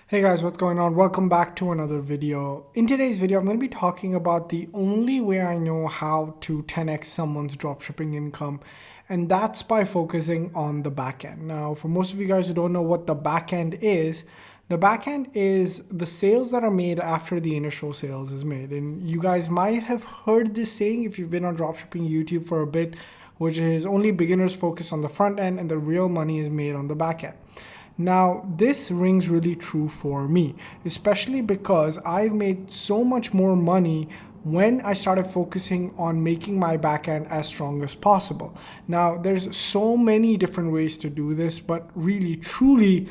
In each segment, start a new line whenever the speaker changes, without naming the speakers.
Hey guys, what's going on? Welcome back to another video. In today's video, I'm going to be talking about the only way I know how to 10x someone's dropshipping income, and that's by focusing on the backend. Now, for most of you guys who don't know what the backend is, the backend is the sales that are made after the initial sales is made. And you guys might have heard this saying if you've been on dropshipping YouTube for a bit, which is only beginners focus on the front end and the real money is made on the back end. Now, this rings really true for me, especially because I've made so much more money when I started focusing on making my backend as strong as possible. Now, there's so many different ways to do this, but really, truly,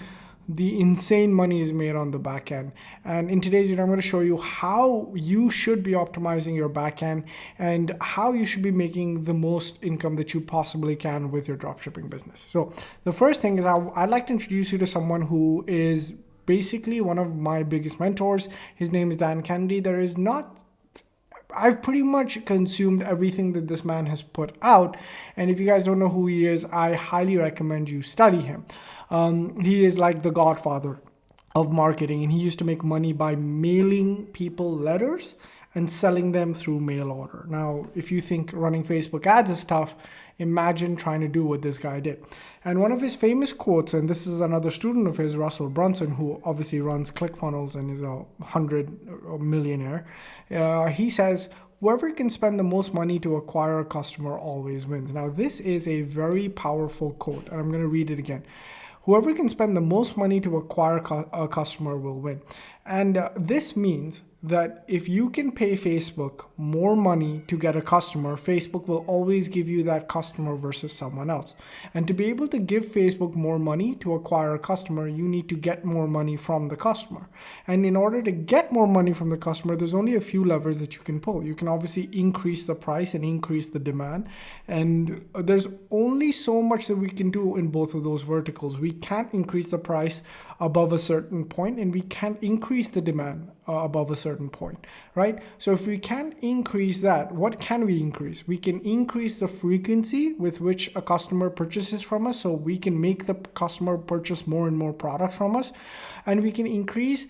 the insane money is made on the back end. And in today's video, I'm going to show you how you should be optimizing your back end and how you should be making the most income that you possibly can with your dropshipping business. So the first thing is I'd like to introduce you to someone who is basically one of my biggest mentors. His name is Dan Kennedy. I've pretty much consumed everything that this man has put out. And if you guys don't know who he is, I highly recommend you study him. He is like the godfather of marketing, and he used to make money by mailing people letters and selling them through mail order. Now, if you think running Facebook ads is tough, imagine trying to do what this guy did. And one of his famous quotes, and this is another student of his, Russell Brunson, who obviously runs ClickFunnels and is a 100 millionaire, he says, "Whoever can spend the most money to acquire a customer always wins." Now, this is a very powerful quote, and I'm going to read it again. Whoever can spend the most money to acquire a customer will win. And this means that if you can pay Facebook more money to get a customer, Facebook will always give you that customer versus someone else. And to be able to give Facebook more money to acquire a customer, you need to get more money from the customer. And in order to get more money from the customer, there's only a few levers that you can pull. You can obviously increase the price and increase the demand. And there's only so much that we can do in both of those verticals. We can't increase the price above a certain point, and we can't increase the demand above a certain point, right? So if we can't increase that, what can we increase? We can increase the frequency with which a customer purchases from us, so we can make the customer purchase more and more products from us. And we can increase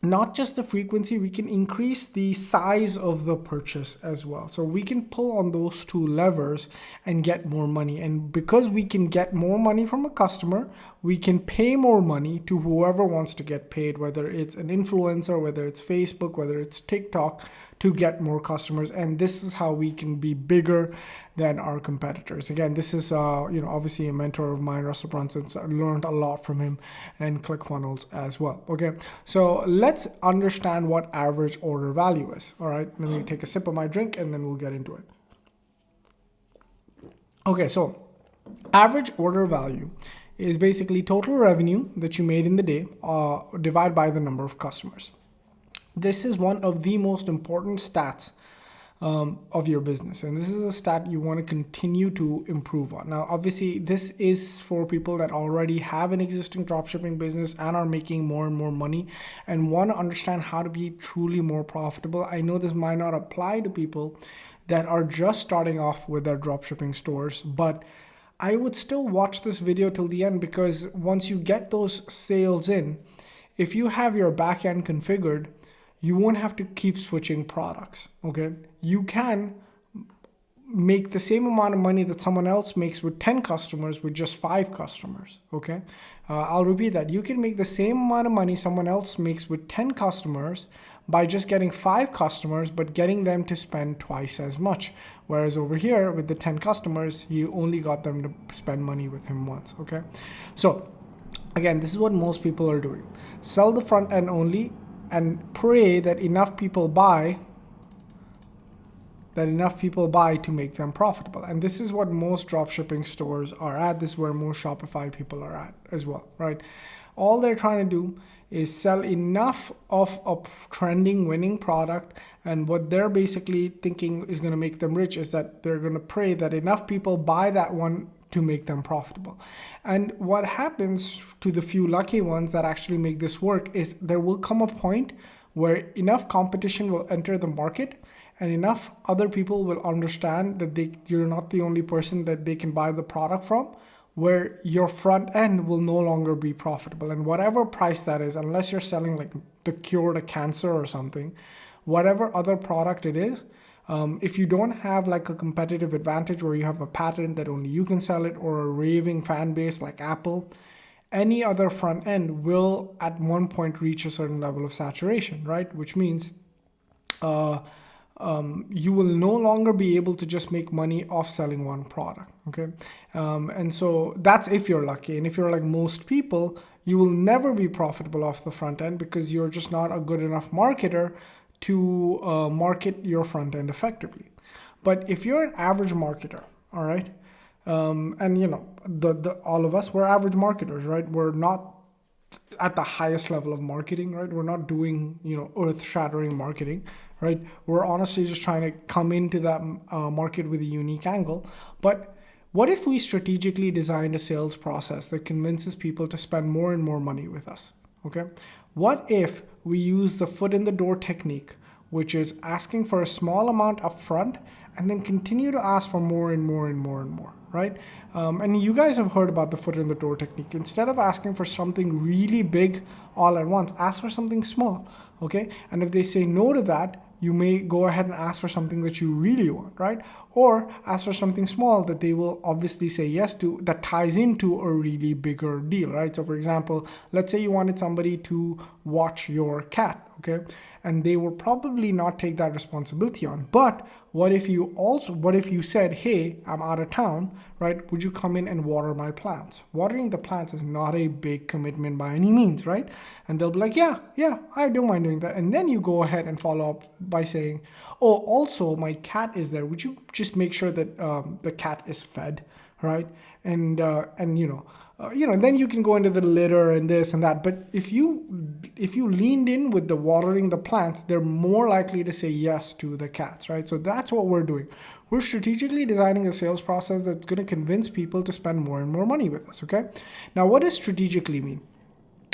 not just the frequency, we can increase the size of the purchase as well. So we can pull on those two levers and get more money. And because we can get more money from a customer, we can pay more money to whoever wants to get paid, whether it's an influencer, whether it's Facebook, whether it's TikTok, to get more customers. And this is how we can be bigger than our competitors. Again, this is obviously a mentor of mine, Russell Brunson. So I learned a lot from him and ClickFunnels as well. Okay, so let's understand what average order value is. All right, let me take a sip of my drink and then we'll get into it. Okay, so average order value is basically total revenue that you made in the day divided by the number of customers. This is one of the most important stats of your business, and this is a stat you want to continue to improve on. Now, obviously, this is for people that already have an existing dropshipping business and are making more and more money and want to understand how to be truly more profitable. I know this might not apply to people that are just starting off with their dropshipping stores, but I would still watch this video till the end, because once you get those sales in, if you have your back end configured, you won't have to keep switching products, okay? You can make the same amount of money that someone else makes with 10 customers with just 5 customers, okay? I'll repeat that. You can make the same amount of money someone else makes with 10 customers by just getting 5 customers, but getting them to spend twice as much. Whereas over here with the 10 customers, you only got them to spend money with him once, okay? So again, this is what most people are doing. Sell the front end only and pray that enough people buy to make them profitable. And this is what most dropshipping stores are at. This is where most Shopify people are at as well, right? All they're trying to do is sell enough of a trending, winning product. And what they're basically thinking is going to make them rich is that they're going to pray that enough people buy that one to make them profitable. And what happens to the few lucky ones that actually make this work is there will come a point where enough competition will enter the market and enough other people will understand that you're not the only person that they can buy the product from, where your front end will no longer be profitable. And whatever price that is, unless you're selling like the cure to cancer or something, whatever other product it is, if you don't have like a competitive advantage where you have a patent that only you can sell it, or a raving fan base like Apple, any other front end will at one point reach a certain level of saturation, right? Which means you will no longer be able to just make money off selling one product, okay? And so that's if you're lucky. And if you're like most people, you will never be profitable off the front end because you're just not a good enough marketer to market your front end effectively. But if you're an average marketer, all right, and you know, all of us, we're average marketers, right? We're not at the highest level of marketing, right? We're not doing, you know, earth-shattering marketing, right? We're honestly just trying to come into that market with a unique angle. But what if we strategically designed a sales process that convinces people to spend more and more money with us, okay? What if we use the foot in the door technique, which is asking for a small amount up front and then continue to ask for more and more and more and more, right? And you guys have heard about the foot in the door technique. Instead of asking for something really big all at once, ask for something small, okay? And if they say no to that, you may go ahead and ask for something that you really want, right? Or ask for something small that they will obviously say yes to, that ties into a really bigger deal, right? So for example, let's say you wanted somebody to watch your cat, okay? And they will probably not take that responsibility on. But what if you said, hey, I'm out of town, right? Would you come in and water my plants? Watering the plants is not a big commitment by any means, right? And they'll be like, yeah, I don't mind doing that. And then you go ahead and follow up by saying, oh, also my cat is there. Would you just make sure that the cat is fed, right? And then you can go into the litter and this and that. But if you leaned in with the watering the plants, they're more likely to say yes to the cats, right? So that's what we're doing. We're strategically designing a sales process that's going to convince people to spend more and more money with us, okay? Now, what does strategically mean?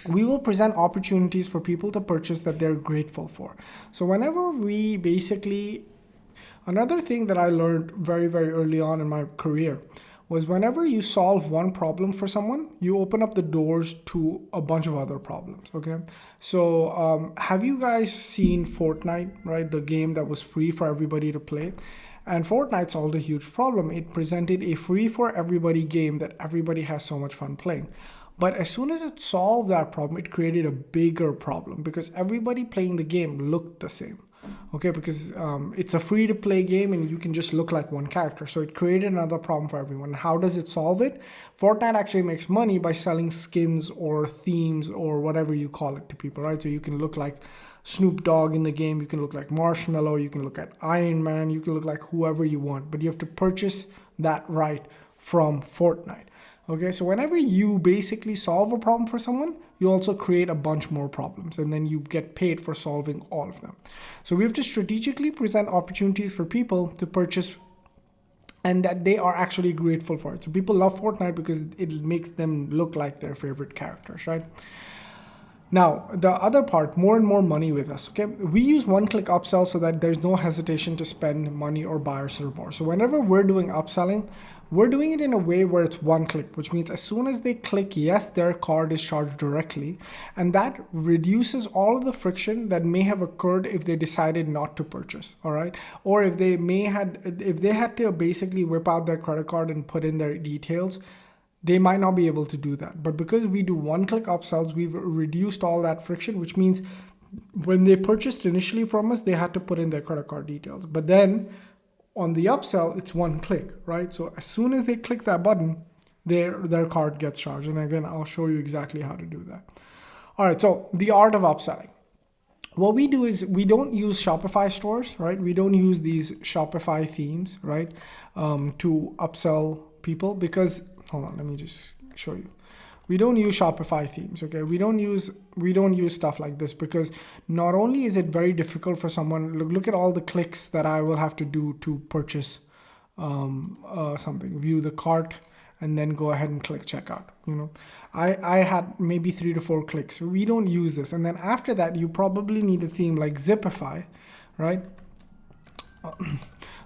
We will present opportunities for people to purchase that they're grateful for. So whenever we basically, another thing that I learned very, very early on in my career was whenever you solve one problem for someone, you open up the doors to a bunch of other problems, okay? So have you guys seen Fortnite, right? The game that was free for everybody to play. And Fortnite solved a huge problem. It presented a free for everybody game that everybody has so much fun playing. But as soon as it solved that problem, it created a bigger problem because everybody playing the game looked the same. Okay, because it's a free-to-play game and you can just look like one character. So it created another problem for everyone. How does it solve it? Fortnite actually makes money by selling skins or themes or whatever you call it to people, right? So you can look like Snoop Dogg in the game. You can look like Marshmallow. You can look at Iron Man. You can look like whoever you want. But you have to purchase that right from Fortnite. Okay, so whenever you basically solve a problem for someone, you also create a bunch more problems and then you get paid for solving all of them. So we have to strategically present opportunities for people to purchase and that they are actually grateful for it. So people love Fortnite because it makes them look like their favorite characters, right? Now, the other part, more and more money with us, okay? We use one-click upsell so that there's no hesitation to spend money or buy or serve more. So whenever we're doing upselling, we're doing it in a way where it's one click, which means as soon as they click yes, their card is charged directly. And that reduces all of the friction that may have occurred if they decided not to purchase, all right? Or if they had to basically whip out their credit card and put in their details, they might not be able to do that. But because we do one-click upsells, we've reduced all that friction, which means when they purchased initially from us, they had to put in their credit card details. But then on the upsell, it's one click, right? So as soon as they click that button, their card gets charged. And again, I'll show you exactly how to do that. All right, so the art of upselling. What we do is we don't use Shopify stores, right? We don't use these Shopify themes, right? To upsell people because, hold on, let me just show you. We don't use Shopify themes, okay? We don't use stuff like this because not only is it very difficult for someone, look at all the clicks that I will have to do to purchase something, view the cart, and then go ahead and click checkout. You know, I had maybe 3 to 4 clicks. We don't use this. And then after that, you probably need a theme like Zipify, right?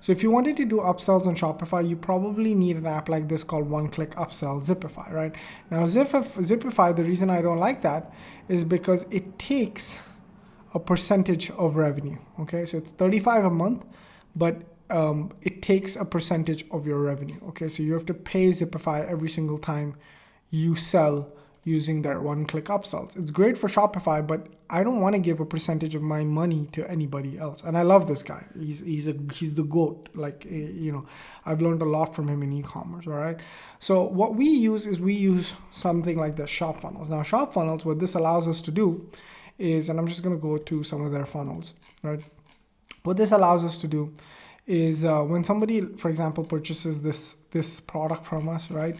So if you wanted to do upsells on Shopify, you probably need an app like this called One-Click Upsell Zipify, right? Now Zipify, the reason I don't like that is because it takes a percentage of revenue. Okay, so it's $35 a month, but it takes a percentage of your revenue. Okay, so you have to pay Zipify every single time you sell using their one-click upsells. It's great for Shopify, but I don't want to give a percentage of my money to anybody else. And I love this guy. He's the GOAT. Like, I've learned a lot from him in e-commerce. All right. So what we use something like the Shop Funnels. Now, Shop Funnels, what this allows us to do is, and I'm just going to go to some of their funnels, right? What this allows us to do is when somebody, for example, purchases this product from us, right?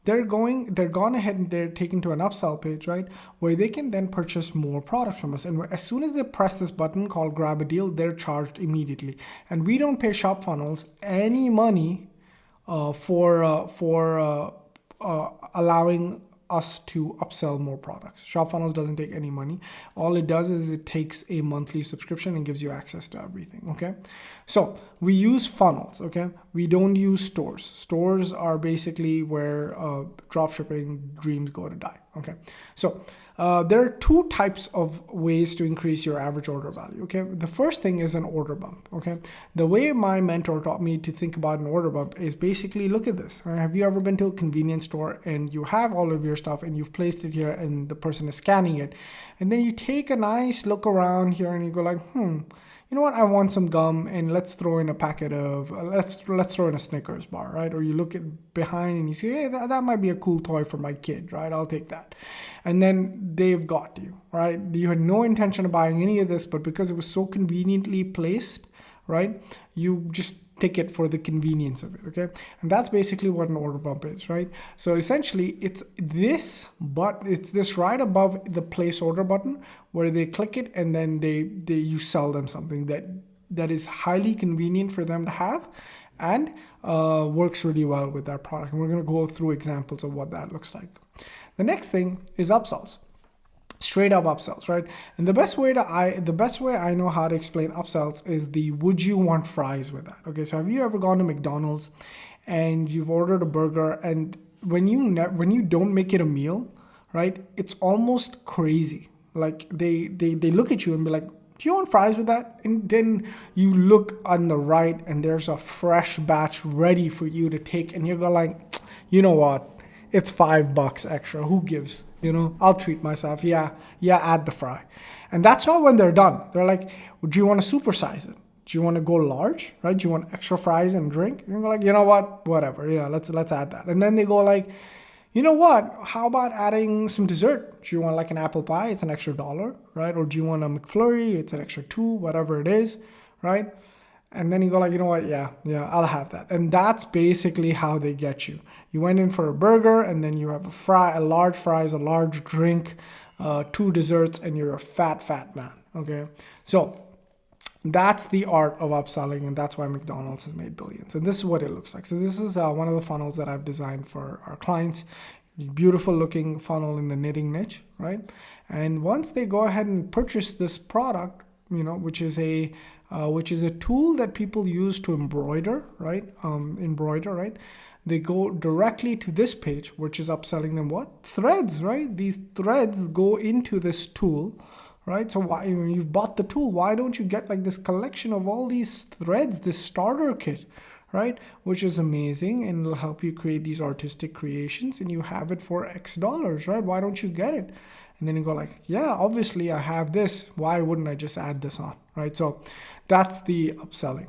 They're gone ahead and they're taken to an upsell page, right? Where they can then purchase more products from us. And as soon as they press this button called grab a deal, they're charged immediately. And we don't pay Shop Funnels any money for allowing us to upsell more products. Shop Funnels doesn't take any money. All it does is it takes a monthly subscription and gives you access to everything, okay? So we use funnels, okay? We don't use stores. Stores are basically where dropshipping dreams go to die, okay? So there are two types of ways to increase your average order value, okay? The first thing is an order bump, okay? The way my mentor taught me to think about an order bump is basically, look at this. Right? Have you ever been to a convenience store and you have all of your stuff and you've placed it here and the person is scanning it, and then you take a nice look around here and you go like, you know what, I want some gum and let's throw in a packet of, let's throw in a Snickers bar, right? Or you look at behind and you say, hey, that might be a cool toy for my kid, right? I'll take that. And then they've got you, right? You had no intention of buying any of this, but because it was so conveniently placed, right? You just take it for the convenience of it, okay? And that's basically what an order bump is, right? So essentially it's this right above the place order button where they click it and then you sell them something that is highly convenient for them to have and works really well with that product. And we're going to go through examples of what that looks like. The next thing is upsells. Straight up upsells, right? And the best way I know how to explain upsells is the would you want fries with that? Okay, so have you ever gone to McDonald's and you've ordered a burger and when you don't make it a meal, right? It's almost crazy. Like they look at you and be like, do you want fries with that? And then you look on the right and there's a fresh batch ready for you to take and you're going like, you know what? It's $5 extra. Who gives? I'll treat myself. Yeah, add the fry. And that's not when they're done. They're like, do you want to supersize it? Do you want to go large, right? Do you want extra fries and drink? You're like, you know what? Whatever. Yeah, let's add that. And then they go like, you know what? How about adding some dessert? Do you want like an apple pie? It's an extra $1, right? Or do you want a McFlurry? It's an extra $2, whatever it is, right? And then you go like, you know what? Yeah, I'll have that. And that's basically how they get you. You went in for a burger and then you have a large fries, a large drink, 2 desserts, and you're a fat man, okay? So that's the art of upselling, and that's why McDonald's has made billions. And this is what it looks like. So this is one of the funnels that I've designed for our clients. Beautiful looking funnel in the knitting niche, right? And once they go ahead and purchase this product, which is a tool that people use to embroider, right? They go directly to this page, which is upselling them what? Threads, right? These threads go into this tool, right? So why, you've bought the tool, why don't you get like this collection of all these threads, this starter kit, right? Which is amazing and it'll help you create these artistic creations and you have it for X dollars, right? Why don't you get it? And then you go like, yeah, obviously I have this. Why wouldn't I just add this on, right? So that's the upselling.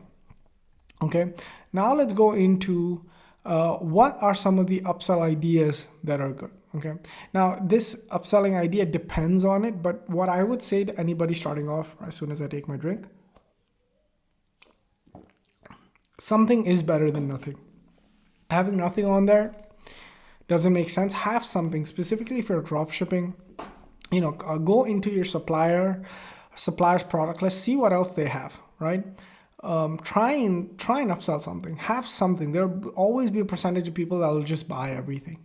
Okay, now let's go into what are some of the upsell ideas that are good. Okay, now this upselling idea depends on it, but what I would say to anybody starting off, as soon as I take my drink, something is better than nothing. Having nothing on there doesn't make sense. Have something, specifically if you're drop shipping. Go into your supplier's product. Let's see what else they have, right? Try and upsell something. Have something. There'll always be a percentage of people that will just buy everything.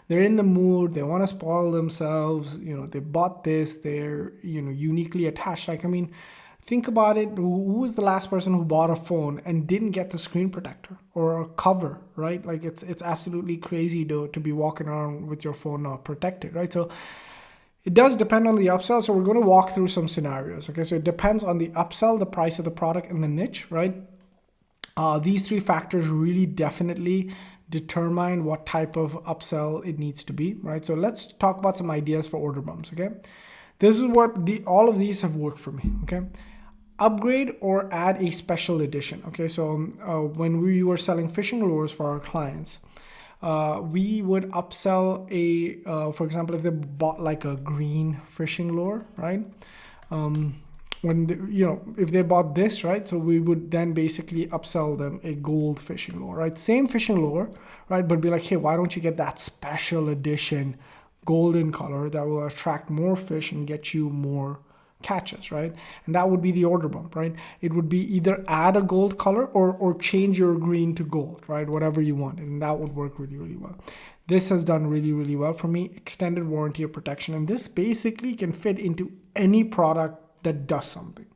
They're in the mood. They want to spoil themselves. They bought this. They're uniquely attached. Think about it. Who was the last person who bought a phone and didn't get the screen protector or a cover, right? Like it's absolutely crazy to be walking around with your phone not protected, right? So it does depend on the upsell. So we're going to walk through some scenarios. Okay, so it depends on the upsell, the price of the product, and the niche, right? These three factors really definitely determine what type of upsell it needs to be, right? So let's talk about some ideas for order bumps. Okay, this is what all of these have worked for me. Okay, upgrade or add a special edition. Okay, so when we were selling fishing lures for our clients, we would upsell for example, if they bought like a green fishing lure, right? If they bought this, right? So we would then basically upsell them a gold fishing lure, right? Same fishing lure, right? But be like, hey, why don't you get that special edition golden color that will attract more fish and get you more catches, right? And that would be the order bump, right? It would be either add a gold color or change your green to gold, right? Whatever you want, and that would work really, really well. This has done really, really well for me. Extended warranty or protection, and this basically can fit into any product that does something.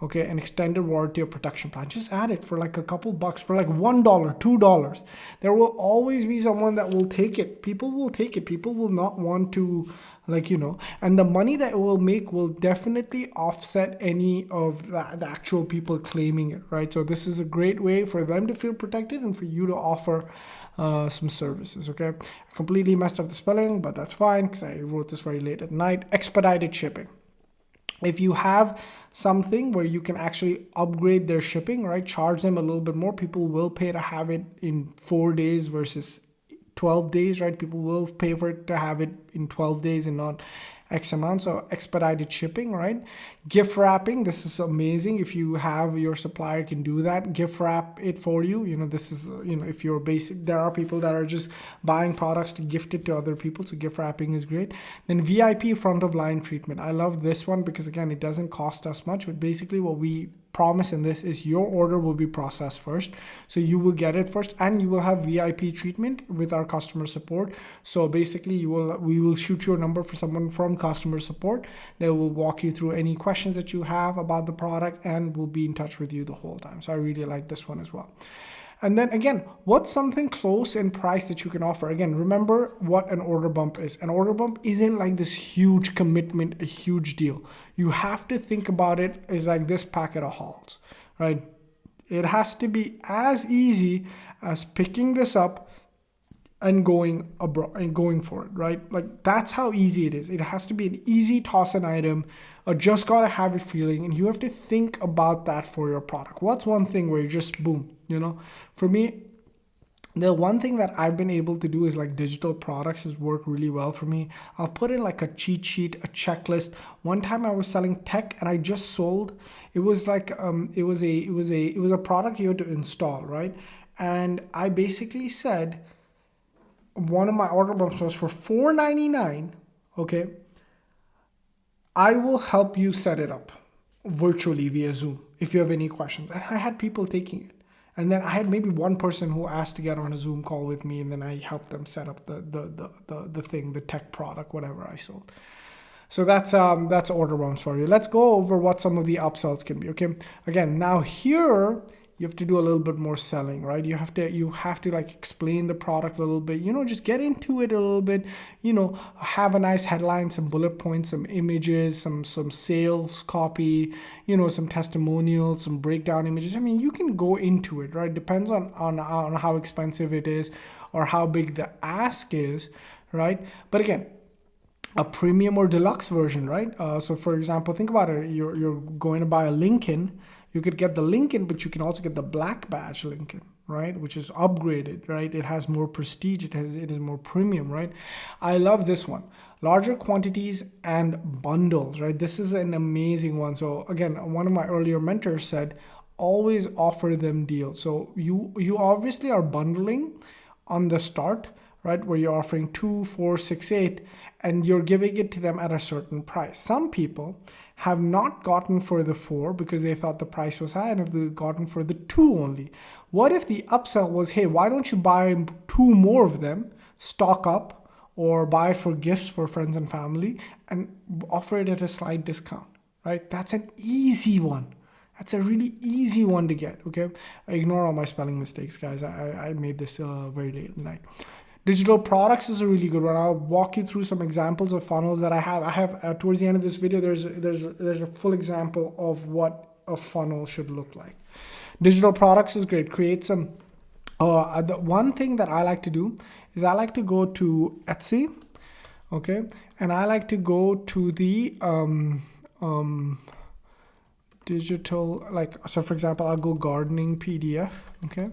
Okay, an extended warranty or protection plan. Just add it for like a couple bucks, for like $1, $2. There will always be someone that will take it. People will take it. People will not want to, and the money that it will make will definitely offset any of the actual people claiming it, right? So this is a great way for them to feel protected and for you to offer some services. Okay, I completely messed up the spelling, but that's fine because I wrote this very late at night. Expedited shipping. If you have something where you can actually upgrade their shipping, right? Charge them a little bit more. People will pay to have it in 4 days versus 12 days, right? People will pay for it to have it in 12 days and not X amount. So expedited shipping, right? Gift wrapping. This is amazing. If you have your supplier can do that, gift wrap it for you. This is, if you're basic, there are people that are just buying products to gift it to other people. So gift wrapping is great. Then VIP front of line treatment. I love this one because again, it doesn't cost us much, but basically what we promise in this is your order will be processed first, so you will get it first, and you will have VIP treatment with our customer support. So basically we will shoot your number for someone from customer support. They will walk you through any questions that you have about the product and will be in touch with you the whole time. So I really like this one as well. And then again, what's something close in price that you can offer? Again, remember what an order bump is. An order bump isn't like this huge commitment, a huge deal. You have to think about it as like this packet of Halls, right? It has to be as easy as picking this up and going abroad and going for it, right? Like that's how easy it is. It has to be an easy toss an item, or just gotta have it feeling, and you have to think about that for your product. What's one thing where you just boom, For me, the one thing that I've been able to do is like digital products has worked really well for me. I'll put in like a cheat sheet, a checklist. One time I was selling tech and I just sold. It was like it was a product you had to install, right? And I basically said one of my order bumps was for $4.99. Okay, I will help you set it up virtually via Zoom if you have any questions. And I had people taking it. And then I had maybe one person who asked to get on a Zoom call with me, and then I helped them set up the thing, the tech product, whatever I sold. So that's order bumps for you. Let's go over what some of the upsells can be. Okay, again, now here you have to do a little bit more selling, right? You have to like explain the product a little bit, just get into it a little bit, have a nice headline, some bullet points, some images, some sales copy, some testimonials, some breakdown images. I mean, you can go into it, right? Depends on how expensive it is or how big the ask is, right? But again, a premium or deluxe version, right? So for example, think about it. You're going to buy a Lincoln. You could get the Lincoln, but you can also get the black badge Lincoln, right? Which is upgraded, right? It has more prestige. It is more premium, right? I love this one. Larger quantities and bundles, right? This is an amazing one. So again, one of my earlier mentors said, always offer them deals. So you obviously are bundling on the start, right? Where you're offering 2, 4, 6, 8, and you're giving it to them at a certain price. Some people have not gotten for the 4 because they thought the price was high, and have gotten for the 2 only. What if the upsell was, hey, why don't you buy 2 more of them, stock up, or buy it for gifts for friends and family, and offer it at a slight discount, right? That's an easy one. That's a really easy one to get, okay? Ignore all my spelling mistakes, guys. I made this very late at night. Digital products is a really good one. I'll walk you through some examples of funnels that I have. Towards the end of this video, there's a full example of what a funnel should look like. Digital products is great. Create some. The one thing that I like to do is I like to go to Etsy, okay, and I like to go to the digital, like, so for example, I'll go gardening PDF, okay,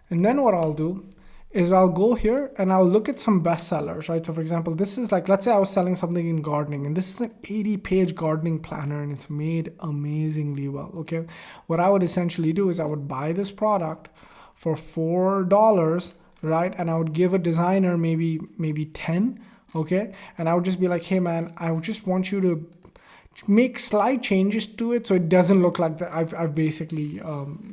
and then what I'll do is I'll go here and I'll look at some bestsellers, right? So for example, this is like, let's say I was selling something in gardening, and this is an 80-page gardening planner, and it's made amazingly well, okay? What I would essentially do is I would buy this product for $4, right? And I would give a designer maybe 10, okay? And I would just be like, hey man, I would just want you to make slight changes to it so it doesn't look like that I've basically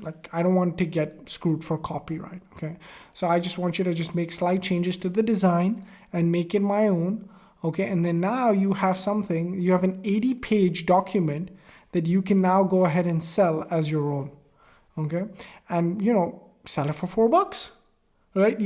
like, I don't want to get screwed for copyright, okay? So I just want you to just make slight changes to the design and make it my own, okay? And then now you have something, you have an 80-page document that you can now go ahead and sell as your own, okay? And you know, sell it for $4, right?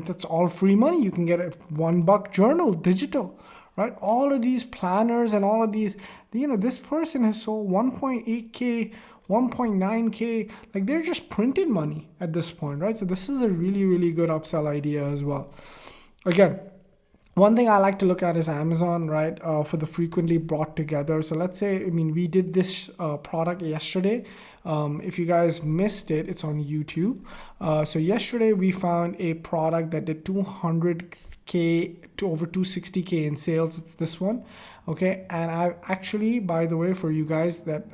That's all free money. You can get a $1 journal digital, right? All of these planners and all of these, you know, this person has sold 1.8K, 1.9K, like they're just printed money at this point, right? So this is a really, really good upsell idea as well. Again, one thing I like to look at is Amazon, right? For the frequently brought together. So let's say, I mean, we did this product yesterday. If you guys missed it, it's on YouTube. So yesterday we found a product that did 200K to over 260K in sales. It's this one, okay? And I actually, by the way, for you guys that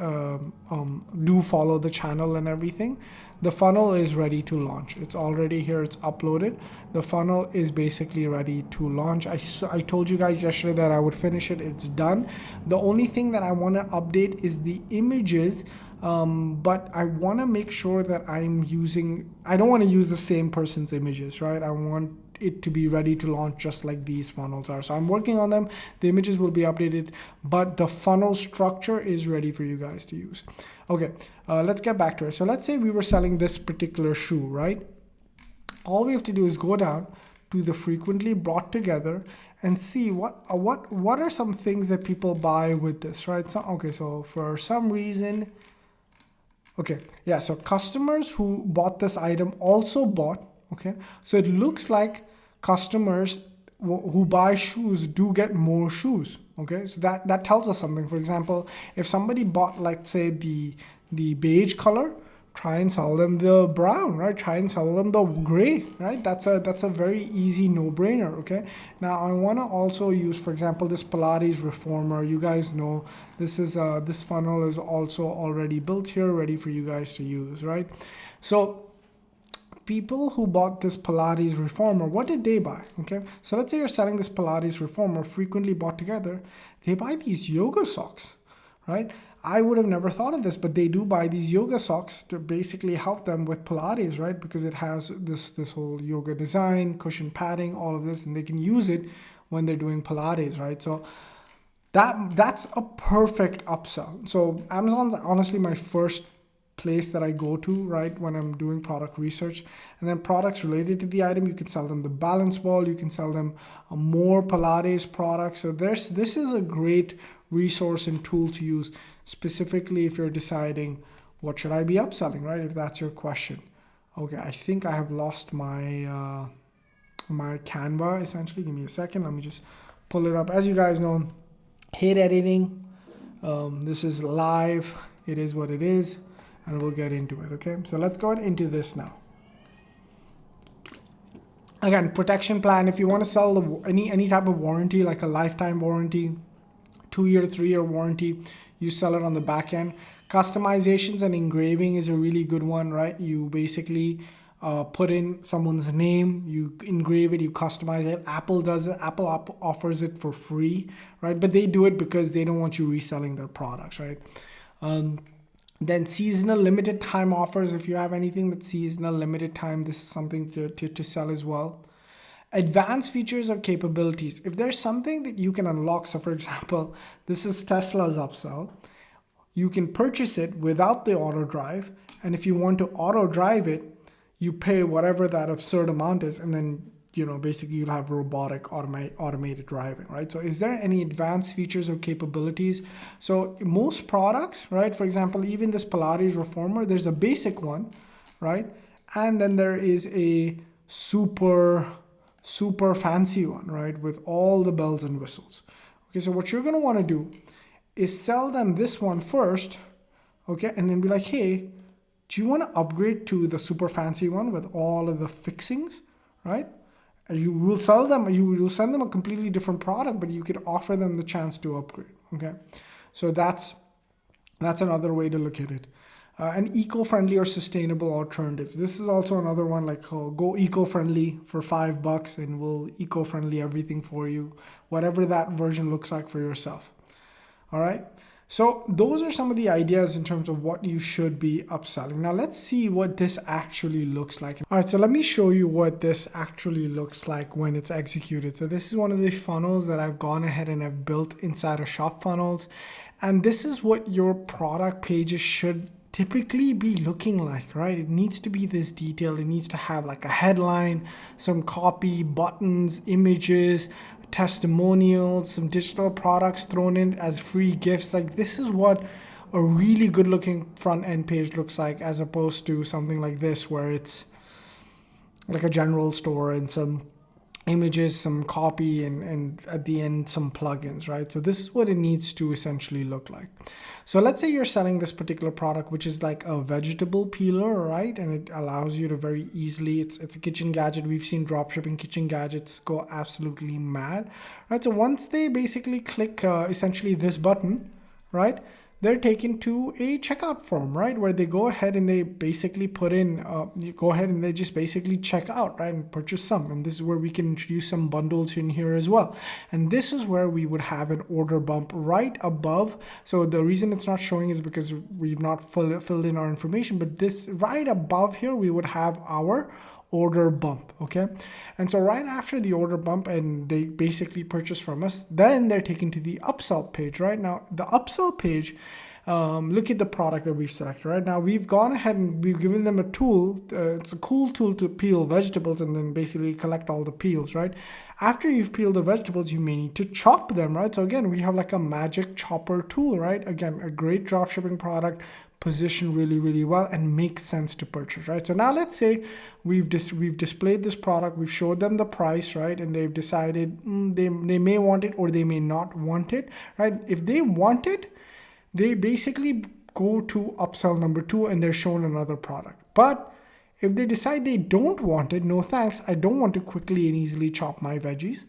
do follow the channel and everything, the funnel is ready to launch. It's already here, it's uploaded. The funnel is basically ready to launch. I told you guys yesterday that I would finish it. It's done. The only thing that I want to update is the images, but I want to make sure that I don't want to use the same person's images, right? I want it to be ready to launch just like these funnels are. So I'm working on them. The images will be updated, but the funnel structure is ready for you guys to use. Okay, let's get back to it. So let's say we were selling this particular shoe, right? All we have to do is go down to the frequently brought together and see what are some things that people buy with this, right? So, okay, so for some reason, okay, yeah, so customers who bought this item also bought, okay? So it looks like customers who buy shoes do get more shoes, okay? So that tells us something. For example, if somebody bought, let's say, the beige color, try and sell them the brown, right? Try and sell them the gray, right? That's a very easy no-brainer, okay? Now I want to also use, for example, this Pilates reformer. You guys know this is this funnel is also already built here, ready for you guys to use, right? So people who bought this Pilates reformer, what did they buy? Okay, so let's say you're selling this Pilates reformer, frequently bought together. They buy these yoga socks, right? I would have never thought of this, but they do buy these yoga socks to basically help them with Pilates, right? Because it has this whole yoga design, cushion padding, all of this, and they can use it when they're doing Pilates, right? So that's a perfect upsell. So Amazon's honestly my first place that I go to, right, when I'm doing product research. And then products related to the item, you can sell them the balance ball, you can sell them more Pilates products. So this is a great resource and tool to use, specifically if you're deciding what should I be upselling, right, if that's your question. Okay, I think I have lost my my Canva essentially. Give me a second, let me just pull it up. As you guys know, hate editing. This is live, it is what it is, and we'll get into it, okay? So let's go into this now. Again, protection plan, if you want to sell any type of warranty, like a lifetime warranty, 2-year, 3-year warranty, you sell it on the back end. Customizations and engraving is a really good one, right? You basically put in someone's name, you engrave it, you customize it. Apple does it. Apple offers it for free, right? But they do it because they don't want you reselling their products, right? Then seasonal limited time offers. If you have anything that's seasonal limited time, this is something to sell as well. Advanced features or capabilities. If there's something that you can unlock, so for example, this is Tesla's upsell. You can purchase it without the auto drive, and if you want to auto drive it, you pay whatever that absurd amount is, and then basically you'll have robotic automated driving, right? So is there any advanced features or capabilities? So most products, right? For example, even this Pilates reformer, there's a basic one, right? And then there is a super fancy one, right? With all the bells and whistles. Okay, so what you're gonna wanna do is sell them this one first, okay? And then be like, hey, do you wanna upgrade to the super fancy one with all of the fixings, right? You will sell them, you will send them a completely different product, but you could offer them the chance to upgrade, okay? So that's another way to look at it. And eco-friendly or sustainable alternatives. This is also another one, like go eco-friendly for $5 and we'll eco-friendly everything for you, whatever that version looks like for yourself. All right. So those are some of the ideas in terms of what you should be upselling. Now let's see what this actually looks like. All right, so let me show you what this actually looks like when it's executed. So this is one of the funnels that I've gone ahead and I've built inside of Shop Funnels. And this is what your product pages should typically be looking like, right? It needs to be this detailed. It needs to have like a headline, some copy, buttons, images, testimonials, some digital products thrown in as free gifts. Like this is what a really good looking front end page looks like, as opposed to something like this where it's like a general store and some images, some copy, and at the end some plugins, right? So this is what it needs to essentially look like. So let's say you're selling this particular product, which is like a vegetable peeler, right? And it allows you to very easily, it's a kitchen gadget. We've seen dropshipping kitchen gadgets go absolutely mad, right? So once they basically click essentially this button, right, they're taken to a checkout form, right? Where they go ahead and they basically put in, you go ahead and they just basically check out, right? And purchase some. And this is where we can introduce some bundles in here as well. And this is where we would have an order bump right above. So the reason it's not showing is because we've not filled in our information, but this right above here, we would have our order bump, okay? And so right after the order bump and they basically purchase from us, then they're taken to the upsell page, right? Now, the upsell page, look at the product that we've selected, right? Now, we've gone ahead and we've given them a tool. It's a cool tool to peel vegetables and then basically collect all the peels, right? After you've peeled the vegetables, you may need to chop them, right? So again, we have like a magic chopper tool, right? Again, a great dropshipping product, positioned really, really well and makes sense to purchase, right? So now let's say we've displayed this product, we've showed them the price, right? And they've decided they may want it or they may not want it, right? If they want it, they basically go to upsell number 2 and they're shown another product. But if they decide they don't want it, no thanks, I don't want to quickly and easily chop my veggies,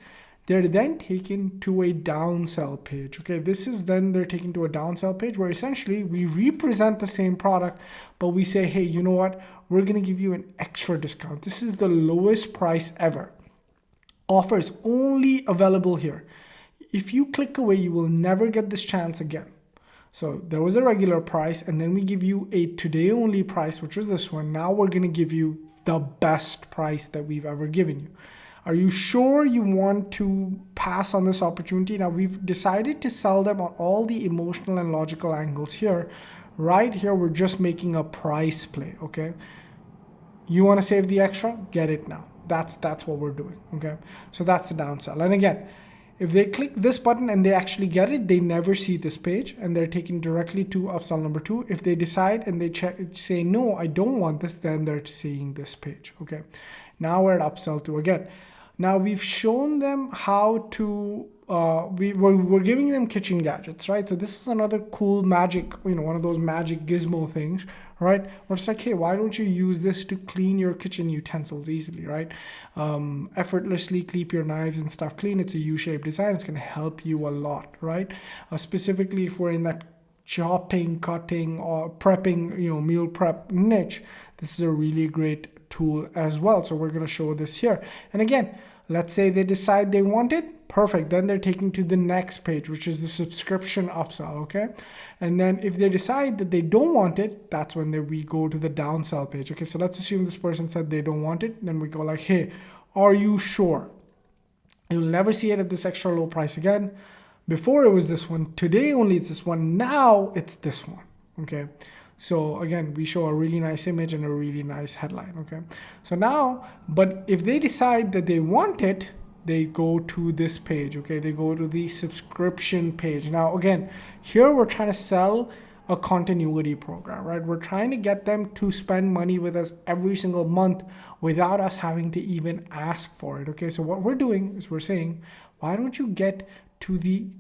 they're then taken to a downsell page. Okay, this is then they're taken to a downsell page where essentially we represent the same product, but we say, hey, you know what? We're gonna give you an extra discount. This is the lowest price ever. Offers only available here. If you click away, you will never get this chance again. So there was a regular price and then we give you a today only price, which was this one. Now we're gonna give you the best price that we've ever given you. Are you sure you want to pass on this opportunity? Now we've decided to sell them on all the emotional and logical angles here. Right here, we're just making a price play, okay? You want to save the extra? Get it now. That's what we're doing, okay? So that's the downsell. And again, if they click this button and they actually get it, they never see this page and they're taken directly to upsell number 2. If they decide and they say, no, I don't want this, then they're seeing this page, okay? Now we're at upsell 2 again. Now we've shown them how to, we're giving them kitchen gadgets, right? So this is another cool magic, one of those magic gizmo things, right? Where it's like, hey, why don't you use this to clean your kitchen utensils easily, right? Effortlessly keep your knives and stuff clean. It's a U-shaped design. It's going to help you a lot, right? Specifically if we're in that chopping, cutting, or prepping, meal prep niche, this is a really great tool as well. So we're going to show this here. And again, let's say they decide they want it, perfect. Then they're taken to the next page, which is the subscription upsell, okay? And then if they decide that they don't want it, that's when we go to the downsell page. Okay, so let's assume this person said they don't want it. Then we go like, hey, are you sure? You'll never see it at this extra low price again. Before it was this one, today only it's this one, now it's this one, okay? So again, we show a really nice image and a really nice headline, okay? So now, but if they decide that they want it, they go to this page, okay? They go to the subscription page. Now, again, here we're trying to sell a continuity program, right? We're trying to get them to spend money with us every single month without us having to even ask for it, okay? So what we're doing is we're saying, why don't you get to the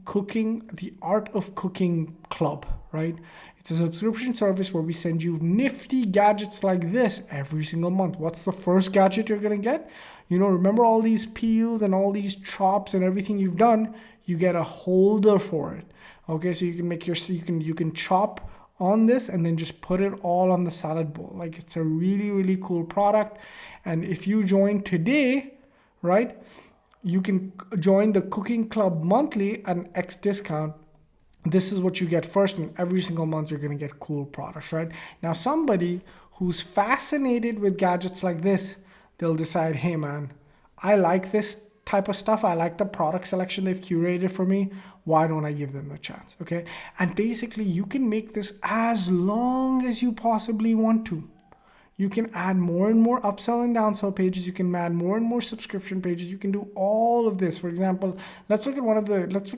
art of cooking club, right? It's a subscription service where we send you nifty gadgets like this every single month. What's the first gadget you're gonna get? You know, remember all these peels and all these chops and everything you've done? You get a holder for it. Okay, so you can make you can chop on this and then just put it all on the salad bowl. Like, it's a really, really cool product. And if you join today, right, you can join the cooking club monthly at an X discount. This is what you get first, and every single month you're gonna get cool products, right? Now, somebody who's fascinated with gadgets like this, they'll decide, hey man, I like this type of stuff. I like the product selection they've curated for me. Why don't I give them a chance? Okay. And basically you can make this as long as you possibly want to. You can add more and more upsell and downsell pages. You can add more and more subscription pages. You can do all of this. For example, let's look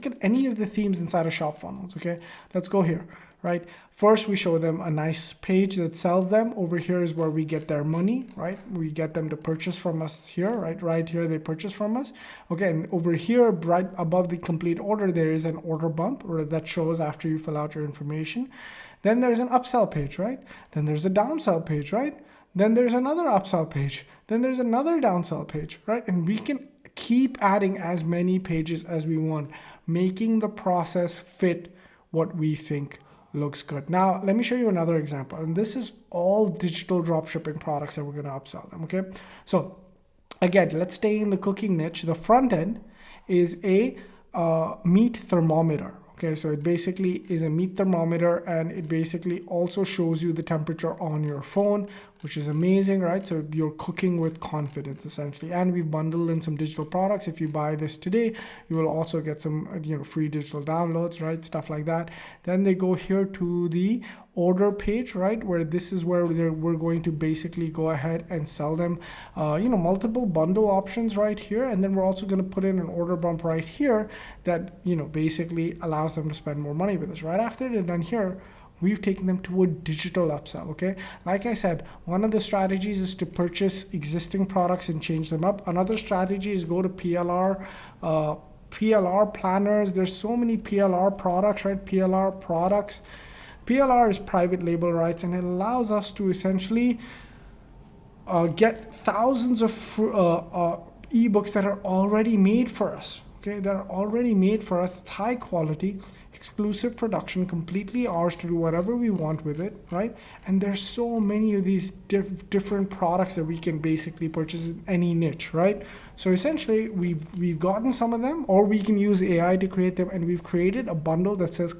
at any of the themes inside of Shop Funnels. Okay. Let's go here, right? First, we show them a nice page that sells them. Over here is where we get their money, right? We get them to purchase from us here, right? Right here, they purchase from us. Okay, and over here, right above the complete order, there is an order bump or that shows after you fill out your information. Then there's an upsell page, right? Then there's a downsell page, right? Then there's another upsell page. Then there's another downsell page, right? And we can keep adding as many pages as we want, making the process fit what we think looks good. Now, let me show you another example. And this is all digital dropshipping products that we're going to upsell them, okay? So again, let's stay in the cooking niche. The front end is a meat thermometer. Okay, so it basically is a meat thermometer, and it basically also shows you the temperature on your phone, which is amazing, right? So you're cooking with confidence essentially. And we've bundled in some digital products. If you buy this today, you will also get some free digital downloads, right? Stuff like that. Then they go here to the order page, right? Where this is where we're going to basically go ahead and sell them, multiple bundle options right here. And then we're also going to put in an order bump right here that, basically allows them to spend more money with us. Right after they're done here, we've taken them to a digital upsell, okay? Like I said, one of the strategies is to purchase existing products and change them up. Another strategy is go to PLR planners. There's so many PLR products, right? PLR products. PLR is private label rights, and it allows us to essentially get thousands of ebooks that are already made for us, okay? That are already made for us. It's high quality, exclusive production, completely ours to do whatever we want with it, right? And there's so many of these different products that we can basically purchase in any niche, right? So essentially, we've gotten some of them, or we can use AI to create them, and we've created a bundle that says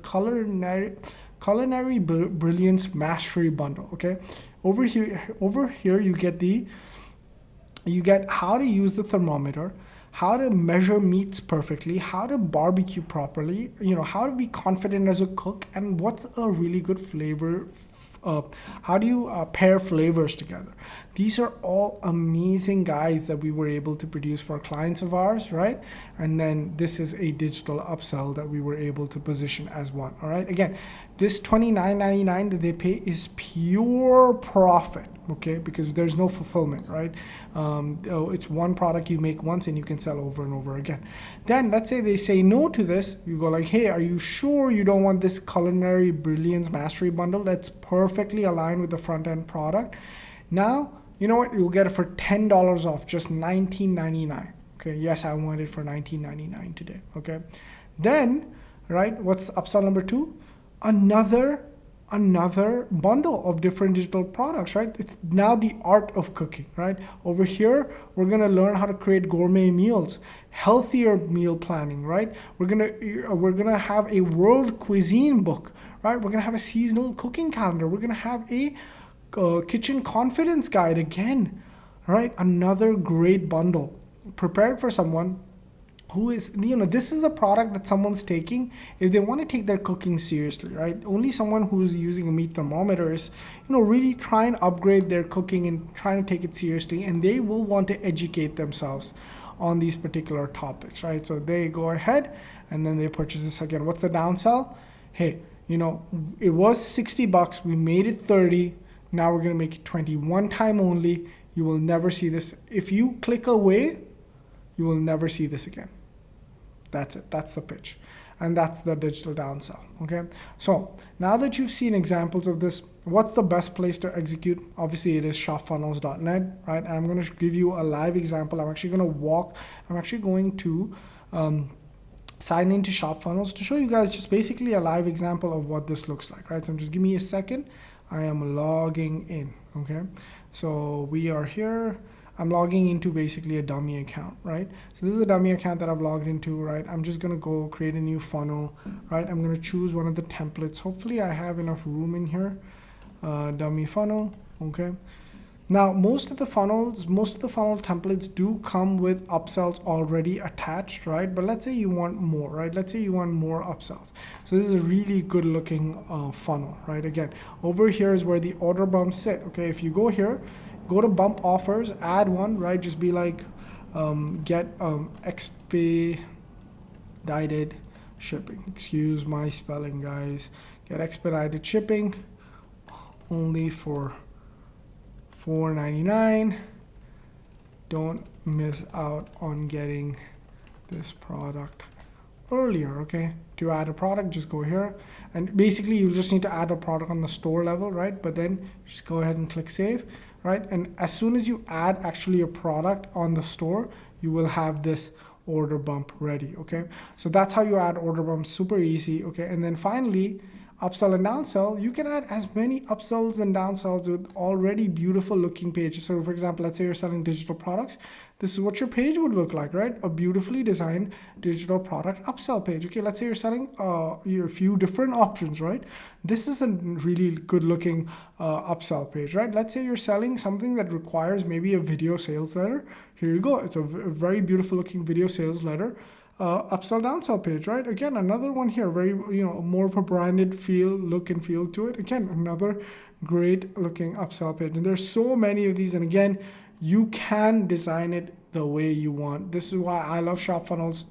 Culinary Brilliance Mastery Bundle, okay? Over here you get how to use the thermometer, how to measure meats perfectly, how to barbecue properly, how to be confident as a cook, and what's a really good flavor. How do you pair flavors together? These are all amazing guides that we were able to produce for clients of ours, right? And then this is a digital upsell that we were able to position as one, all right? Again, this $29.99 that they pay is pure profit, okay? Because there's no fulfillment, right? It's one product you make once and you can sell over and over again. Then let's say they say no to this. You go like, hey, are you sure you don't want this Culinary Brilliance Mastery Bundle that's perfectly aligned with the front end product? Now, you know what? You'll get it for $10 off, just $19.99. Okay, yes, I want it for $19.99 today. Okay, then, right, what's upsell number 2? Another bundle of different digital products, right? It's now the art of cooking, right? Over here, we're gonna learn how to create gourmet meals, healthier meal planning, right? We're gonna have a world cuisine book, right? We're gonna have a seasonal cooking calendar. We're gonna have a kitchen confidence guide again, right? Another great bundle prepared for someone who is, this is a product that someone's taking if they want to take their cooking seriously, right? Only someone who's using a meat thermometer is, really try and upgrade their cooking and trying to take it seriously, and they will want to educate themselves on these particular topics, right? So they go ahead and then they purchase this again. What's the downsell? Hey, it was $60, we made it 30, now we're gonna make it 20, one time only. You will never see this. If you click away, you will never see this again. That's it. That's the pitch. And that's the digital downsell. Okay. So now that you've seen examples of this, what's the best place to execute? Obviously, it is shopfunnels.net, right? And I'm going to give you a live example. I'm actually going to sign into ShopFunnels to show you guys just basically a live example of what this looks like, right? So just give me a second. I am logging in. Okay. So we are here. I'm logging into basically a dummy account, right? So this is a dummy account that I've logged into, right? I'm just gonna go create a new funnel, right? I'm gonna choose one of the templates. Hopefully I have enough room in here. Dummy funnel, okay? Now, most of the funnel templates do come with upsells already attached, right? But let's say you want more, right? Let's say you want more upsells. So this is a really good looking funnel, right? Again, over here is where the order bumps sit, okay? If you go here, go to bump offers, add one, right? Just be like, get expedited shipping. Excuse my spelling, guys. Get expedited shipping only for $4.99. Don't miss out on getting this product earlier, okay? To add a product, just go here. And basically, you just need to add a product on the store level, right? But then just go ahead and click save. Right, and as soon as you add actually a product on the store, you will have this order bump ready. Okay, so that's how you add order bumps, super easy. Okay, and then finally, upsell and downsell, you can add as many upsells and downsells with already beautiful looking pages. So for example, let's say you're selling digital products. This is what your page would look like, right? A beautifully designed digital product upsell page. Okay, let's say you're selling a few different options, right? This is a really good looking upsell page, right? Let's say you're selling something that requires maybe a video sales letter. Here you go. It's a very beautiful looking video sales letter. Upsell downsell page, right? Again, another one here, very, more of a branded look and feel to it. Again, another great looking upsell page. And there's so many of these. And again, you can design it the way you want. This is why I love ShopFunnels.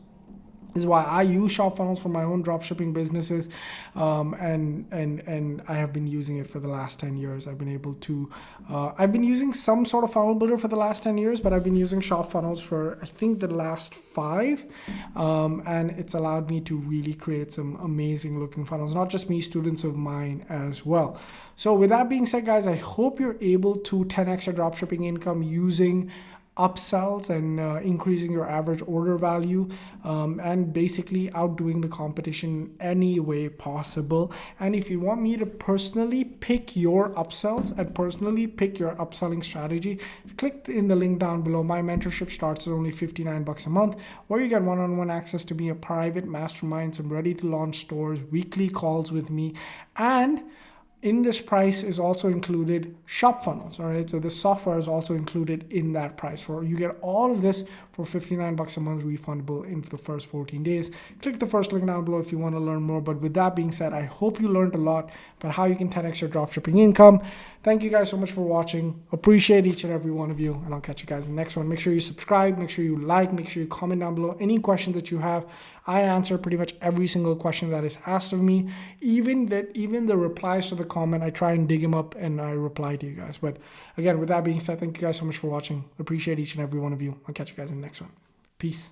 This is why I use ShopFunnels for my own dropshipping businesses, and I have been using it for the last 10 years. I've been able to, I've been using some sort of funnel builder for the last 10 years, but I've been using ShopFunnels for, I think, the last 5, and it's allowed me to really create some amazing looking funnels, not just me, students of mine as well. So with that being said, guys, I hope you're able to 10x your dropshipping income using upsells and increasing your average order value, and basically outdoing the competition any way possible. And if you want me to personally pick your upsells and personally pick your upselling strategy, click in the link down below. My mentorship starts at only $59 a month, where you get one-on-one access to me, a private mastermind, some ready to launch stores, weekly calls with me, and in this price is also included ShopFunnels, all right? So the software is also included in that price. For you get all of this for $59 a month, refundable in the first 14 days. Click the first link down below if you want to learn more. But with that being said, I hope you learned a lot about how you can 10x your dropshipping income. Thank you guys so much for watching. Appreciate each and every one of you, and I'll catch you guys in the next one. Make sure you subscribe, make sure you like, make sure you comment down below any questions that you have. I answer pretty much every single question that is asked of me. Even the replies to the comment, I try and dig them up and I reply to you guys. But again, with that being said, thank you guys so much for watching. Appreciate each and every one of you. I'll catch you guys in the next one. Peace.